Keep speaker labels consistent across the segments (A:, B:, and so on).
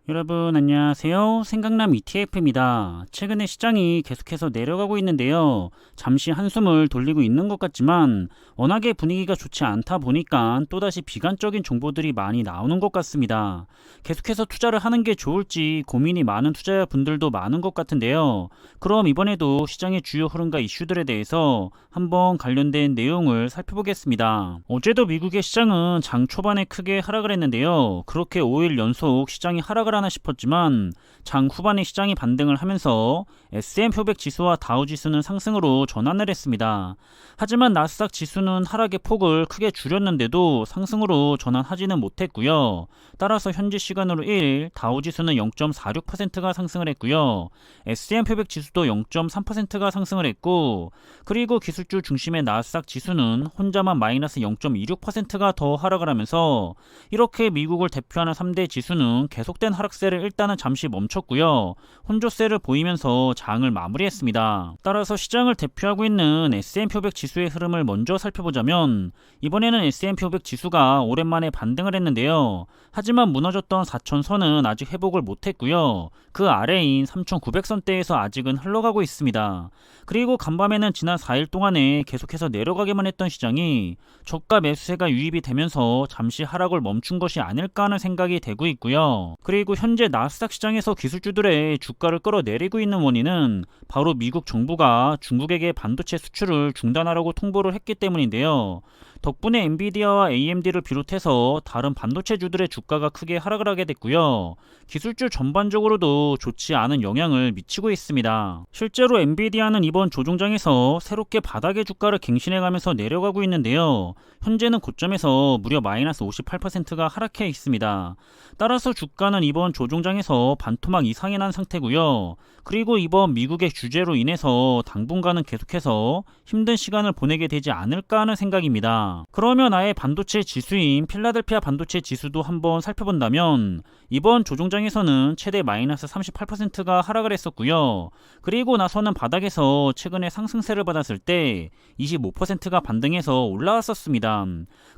A: 여러분 안녕하세요. 생강남 ETF입니다. 최근에 시장이 계속해서 내려가고 있는데요. 잠시 한숨을 돌리고 있는 것 같지만 워낙에 분위기가 좋지 않다 보니까 또다시 비관적인 정보들이 많이 나오는 것 같습니다. 계속해서 투자를 하는 게 좋을지 고민이 많은 투자자분들도 많은 것 같은데요. 그럼 이번에도 시장의 주요 흐름과 이슈들에 대해서 한번 관련된 내용을 살펴보겠습니다. 어제도 미국의 시장은 장 초반에 크게 하락을 했는데요. 그렇게 5일 연속 시장이 하락을 하나 싶었지만 장 후반에 시장이 반등을 하면서 S&P 500 지수와 다우 지수는 상승으로 전환을 했습니다. 하지만 나스닥 지수는 하락의 폭을 크게 줄였는데도 상승으로 전환하지는 못했고요. 따라서 현재 시간으로 1일 다우 지수는 0.46%가 상승을 했고요. S&P 500 지수도 0.3%가 상승을 했고, 그리고 기술주 중심의 나스닥 지수는 혼자만 마이너스 0.26%가 더 하락을 하면서 이렇게 미국을 대표하는 3대 지수는 계속된 하락세를 일단은 잠시 멈췄고요. 혼조세를 보이면서 장을 마무리했습니다. 따라서 시장을 대표하고 있는 S&P 500 지수의 흐름을 먼저 살펴보자면 이번에는 S&P 500 지수가 오랜만에 반등을 했는데요. 하지만 무너졌던 4,000선은 아직 회복을 못했고요. 그 아래인 3,900선대에서 아직은 흘러가고 있습니다. 그리고 간밤에는 지난 4일 동안에 계속해서 내려가기만 했던 시장이 저가 매수세가 유입이 되면서 잠시 하락을 멈춘 것이 아닐까 하는 생각이 되고 있고요. 그리고 현재 나스닥 시장에서 기술주들의 주가를 끌어내리고 있는 원인은 바로 미국 정부가 중국에게 반도체 수출을 중단하라고 통보를 했기 때문인데요. 덕분에 엔비디아와 AMD를 비롯해서 다른 반도체주들의 주가가 크게 하락을 하게 됐고요. 기술주 전반적으로도 좋지 않은 영향을 미치고 있습니다. 실제로 엔비디아는 이번 조종장에서 새롭게 바닥의 주가를 갱신해가면서 내려가고 있는데요. 현재는 고점에서 무려 마이너스 58%가 하락해 있습니다. 따라서 주가는 이번 조종장에서 반토막 이상이 난 상태고요. 그리고 이번 미국의 규제로 인해서 당분간은 계속해서 힘든 시간을 보내게 되지 않을까 하는 생각입니다. 그러면 아예 반도체 지수인 필라델피아 반도체 지수도 한번 살펴본다면 이번 조종장에서는 최대 마이너스 38%가 하락을 했었고요. 그리고 나서는 바닥에서 최근에 상승세를 받았을 때 25%가 반등해서 올라왔었습니다.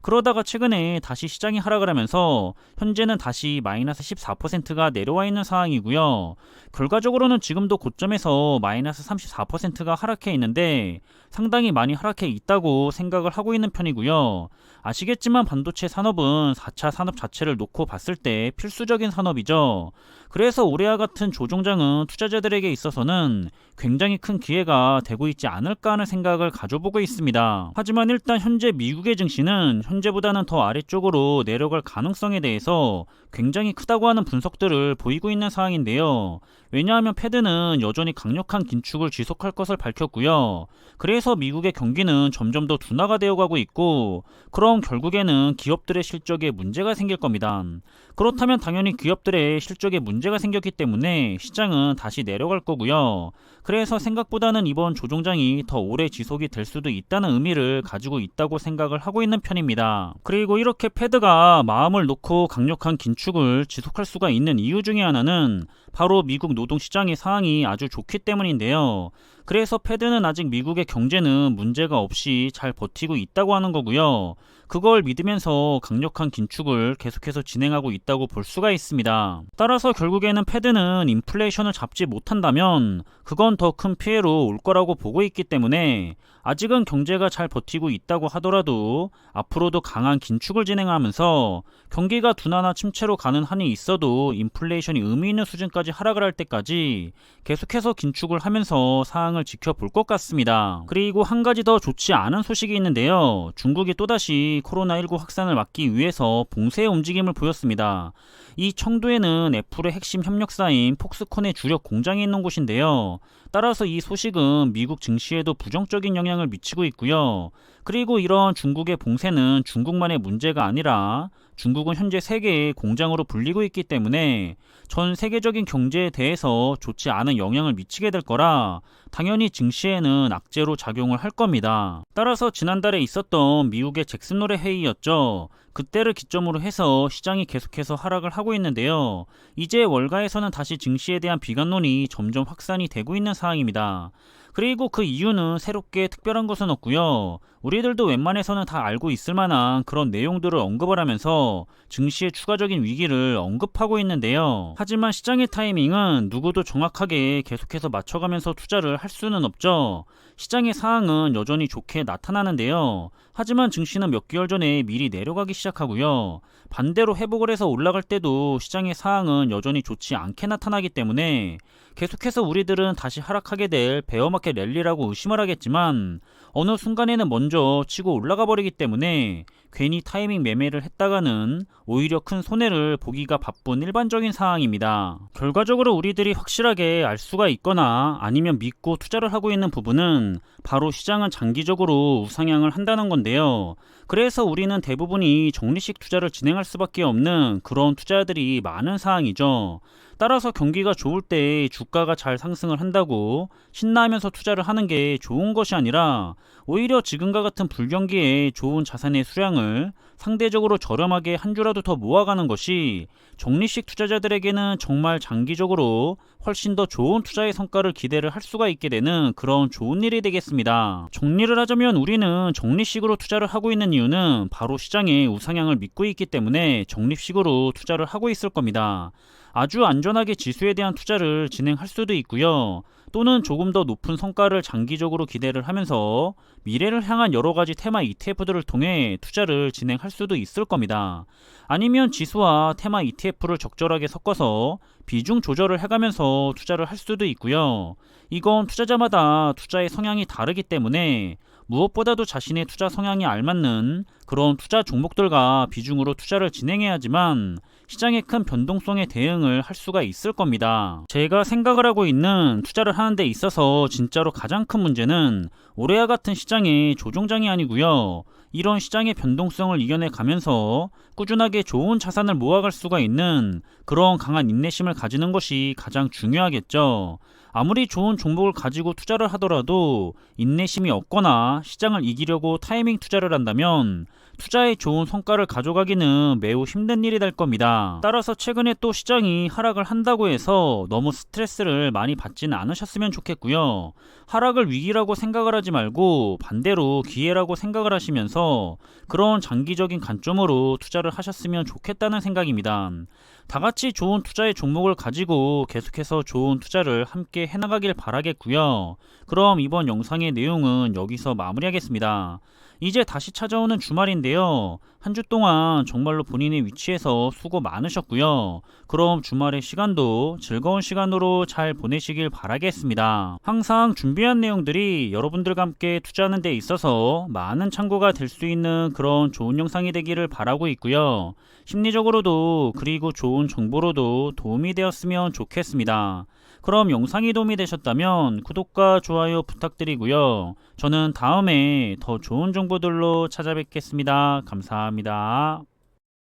A: 그러다가 최근에 다시 시장이 하락을 하면서 현재는 다시 마이너스 14%가 내려와 있는 상황이고요. 결과적으로는 지금도 고점에서 마이너스 34%가 하락해 있는데 상당히 많이 하락해 있다고 생각을 하고 있는 편이고요. 아시겠지만 반도체 산업은 4차 산업 자체를 놓고 봤을 때 필수적인 산업이죠. 그래서 올해와 같은 조종장은 투자자들에게 있어서는 굉장히 큰 기회가 되고 있지 않을까 하는 생각을 가져보고 있습니다. 하지만 일단 현재 미국의 증시는 현재보다는 더 아래쪽으로 내려갈 가능성에 대해서 굉장히 크다고 하는 분석들을 보이고 있는 상황인데요. 왜냐하면 패드는 여전히 강력한 긴축을 지속할 것을 밝혔고요. 그래서 미국의 경기는 점점 더 둔화가 되어가고 있고, 그럼 결국에는 기업들의 실적에 문제가 생길 겁니다. 그렇다면 당연히 기업들의 실적에 문제가 생겼기 때문에 시장은 다시 내려갈 거고요. 그래서 생각보다는 이번 조종장이 더 오래 지속이 될 수도 있다는 의미를 가지고 있다고 생각을 하고 있는 편입니다. 그리고 이렇게 패드가 마음을 놓고 강력한 긴축을 지속할 수가 있는 이유 중에 하나는 바로 미국 노동시장의 상황이 아주 좋기 때문인데요. 그래서 패드는 아직 미국의 경제는 문제가 없이 잘 버티고 있다고 하는 거고요. 그걸 믿으면서 강력한 긴축을 계속해서 진행하고 있다고 볼 수가 있습니다. 따라서 결국에는 패드는 인플레이션을 잡지 못한다면 그건 더 큰 피해로 올 거라고 보고 있기 때문에 아직은 경제가 잘 버티고 있다고 하더라도 앞으로도 강한 긴축을 진행하면서 경기가 둔화나 침체로 가는 한이 있어도 인플레이션이 의미 있는 수준까지 하락을 할 때까지 계속해서 긴축을 하면서 상황을 지켜볼 것 같습니다. 그리고 한 가지 더 좋지 않은 소식이 있는데요. 중국이 또다시 코로나19 확산을 막기 위해서 봉쇄의 움직임을 보였습니다. 이 청도에는 애플의 핵심 협력사인 폭스콘의 주력 공장이 있는 곳인데요. 따라서 이 소식은 미국 증시에도 부정적인 영향을 미치고 있고요. 그리고 이런 중국의 봉쇄는 중국만의 문제가 아니라 중국은 현재 세계의 공장으로 불리고 있기 때문에 전 세계적인 경제에 대해서 좋지 않은 영향을 미치게 될 거라 당연히 증시에는 악재로 작용을 할 겁니다. 따라서 지난달에 있었던 미국의 잭슨홀의 회의였죠. 그때를 기점으로 해서 시장이 계속해서 하락을 하고 있는데요. 이제 월가에서는 다시 증시에 대한 비관론이 점점 확산이 되고 있는 상황입니다. 그리고 그 이유는 새롭게 특별한 것은 없고요. 우리들도 웬만해서는 다 알고 있을 만한 그런 내용들을 언급을 하면서 증시의 추가적인 위기를 언급하고 있는데요. 하지만 시장의 타이밍은 누구도 정확하게 계속해서 맞춰가면서 투자를 할 수는 없죠. 시장의 상황은 여전히 좋게 나타나는데요. 하지만 증시는 몇 개월 전에 미리 내려가기 시작하고요. 반대로 회복을 해서 올라갈 때도 시장의 상황은 여전히 좋지 않게 나타나기 때문에 계속해서 우리들은 다시 하락하게 될 베어마켓 랠리라고 의심을 하겠지만 어느 순간에는 먼저 치고 올라가 버리기 때문에 괜히 타이밍 매매를 했다가는 오히려 큰 손해를 보기가 바쁜 일반적인 상황입니다. 결과적으로 우리들이 확실하게 알 수가 있거나 아니면 믿고 투자를 하고 있는 부분은 바로 시장은 장기적으로 우상향을 한다는 건데요. 그래서 우리는 대부분이 적리식 투자를 진행할 수밖에 없는 그런 투자들이 많은 상황이죠. 따라서 경기가 좋을 때 주가가 잘 상승을 한다고 신나하면서 투자를 하는 게 좋은 것이 아니라 오히려 지금과 같은 불경기에 좋은 자산의 수량을 상대적으로 저렴하게 한 주라도 더 모아가는 것이 적리식 투자자들에게는 정말 장기적으로 훨씬 더 좋은 투자의 성과를 기대를 할 수가 있게 되는 그런 좋은 일이 되겠습니다. 정리를 하자면 우리는 적리식으로 투자를 하고 있는 이유는 바로 시장의 우상향을 믿고 있기 때문에 적립식으로 투자를 하고 있을 겁니다. 아주 안전하게 지수에 대한 투자를 진행할 수도 있고요. 또는 조금 더 높은 성과를 장기적으로 기대를 하면서 미래를 향한 여러 가지 테마 ETF들을 통해 투자를 진행할 수도 있을 겁니다. 아니면 지수와 테마 ETF를 적절하게 섞어서 비중 조절을 해가면서 투자를 할 수도 있고요. 이건 투자자마다 투자의 성향이 다르기 때문에 무엇보다도 자신의 투자 성향에 알맞는 그런 투자 종목들과 비중으로 투자를 진행해야지만 시장의 큰 변동성에 대응을 할 수가 있을 겁니다. 제가 생각을 하고 있는 투자를 하는 데 있어서 진짜로 가장 큰 문제는 올해와 같은 시장의 조정장이 아니고요. 이런 시장의 변동성을 이겨내 가면서 꾸준하게 좋은 자산을 모아갈 수가 있는 그런 강한 인내심을 가지는 것이 가장 중요하겠죠. 아무리 좋은 종목을 가지고 투자를 하더라도 인내심이 없거나 시장을 이기려고 타이밍 투자를 한다면 투자에 좋은 성과를 가져가기는 매우 힘든 일이 될 겁니다. 따라서 최근에 또 시장이 하락을 한다고 해서 너무 스트레스를 많이 받지는 않으셨으면 좋겠고요. 하락을 위기라고 생각을 하지 말고 반대로 기회라고 생각을 하시면서 그런 장기적인 관점으로 투자를 하셨으면 좋겠다는 생각입니다. 다 같이 좋은 투자의 종목을 가지고 계속해서 좋은 투자를 함께 해나가길 바라겠고요. 그럼 이번 영상의 내용은 여기서 마무리하겠습니다. 이제 다시 찾아오는 주말인데요. 한 주 동안 정말로 본인의 위치에서 수고 많으셨고요. 그럼 주말의 시간도 즐거운 시간으로 잘 보내시길 바라겠습니다. 항상 준비한 내용들이 여러분들과 함께 투자하는 데 있어서 많은 참고가 될 수 있는 그런 좋은 영상이 되기를 바라고 있고요. 심리적으로도 그리고 좋은 정보로도 도움이 되었으면 좋겠습니다. 그럼 영상이 도움이 되셨다면 구독과 좋아요 부탁드리고요. 저는 다음에 더 좋은 정보들로 찾아뵙겠습니다. 감사합니다.